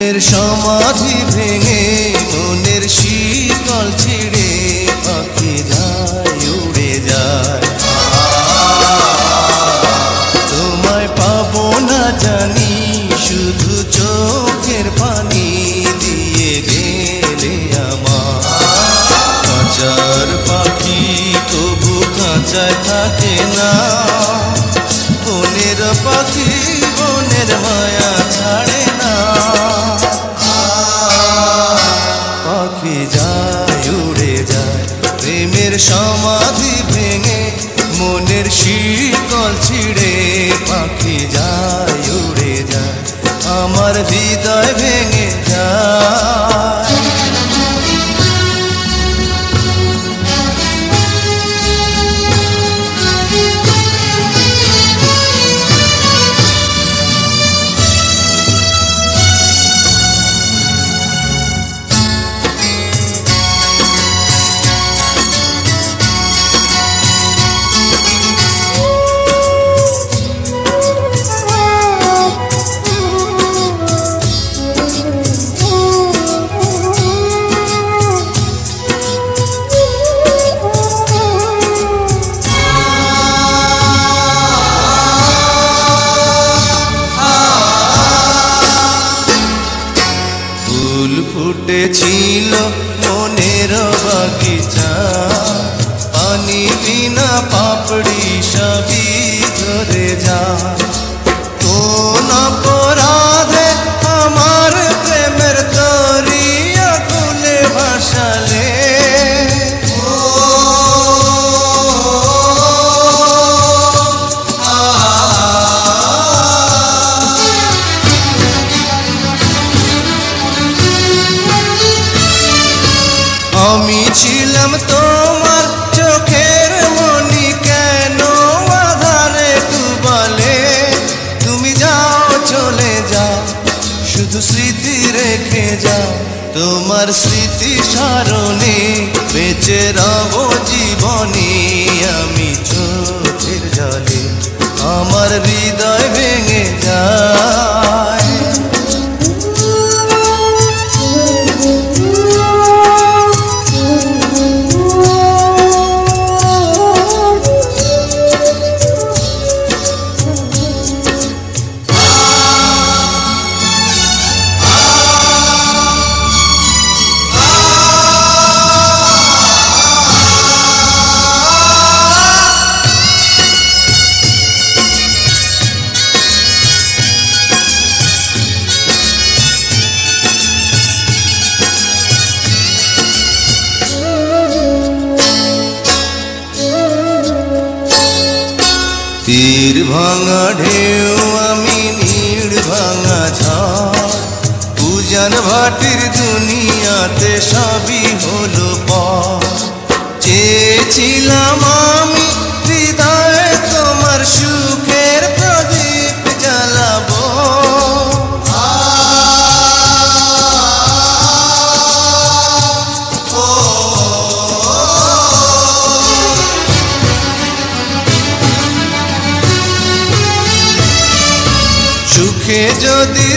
সমাধি ভেঙে মনের শিকল ছিঁড়ে পাখি যায় উড়ে যায়। তোমায় পাবো না জানি শুধু চোখের পানি দিয়ে গেলে আমার। খাঁচার পাখি তবু খাঁচায় থাকে না, বনের পাখি বনের মায়া ছাড়ে না। পাখি যায় উড়ে যায় প্রেমের সমাধি ভেঙে মনের শিকল ছিঁড়ে পাখি যায় উড়ে যায় আমার হৃদয় ভেঙে যায়। ফুটেছিল মনের বাগিচা, পানি বিনা পাপড়ি সবই ঝরে যায়। কোন অপরাধে আমার প্রেমের দরিয়া খুলে ভাসালে, আমি ছিলাম তোমার চোখের মনি, কেন আধারে ডুবালে? তুমি যাও চলে যাও শুধু স্মৃতি রেখে যাও, তোমার স্মৃতি স্মরণে বেঁচে রব জীবনে। আমি চোখের জলে আমার হৃদয় ভেঙে যায়। তীর ভাঙা ঢেউ আমি নীড় ভাঙা ঝড়, উজান ভাটির দুনিয়াতে সবই হলো পর। চেয়েছিলাম আমি হৃদয়ে তোমার সুখের প্রদীপ জ্বালাবো, সুখে যদি